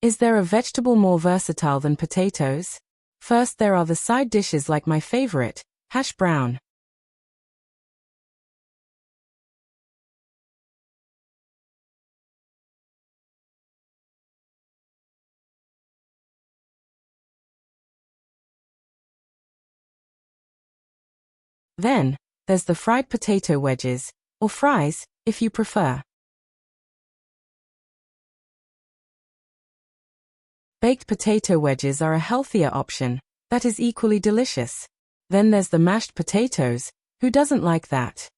Is there a vegetable more versatile than potatoes? First, there are the side dishes like my favorite, hash brown. Then, there's the fried potato wedges, or fries, if you prefer. Baked potato wedges are a healthier option, that is equally delicious. Then there's the mashed potatoes, who doesn't like that?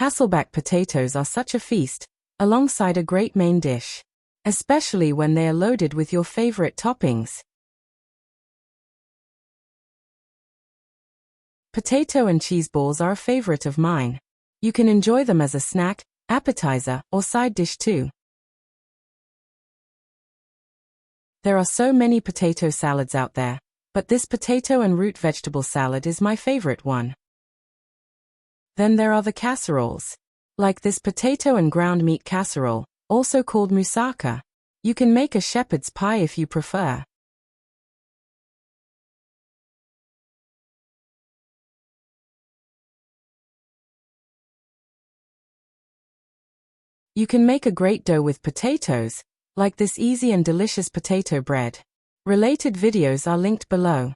Hasselback potatoes are such a feast, alongside a great main dish. Especially when they are loaded with your favorite toppings. Potato and cheese balls are a favorite of mine. You can enjoy them as a snack, appetizer, or side dish too. There are so many potato salads out there, but this potato and root vegetable salad is my favorite one. Then there are the casseroles. Like this potato and ground meat casserole, also called moussaka. You can make a shepherd's pie if you prefer. You can make a great dough with potatoes, like this easy and delicious potato bread. Related videos are linked below.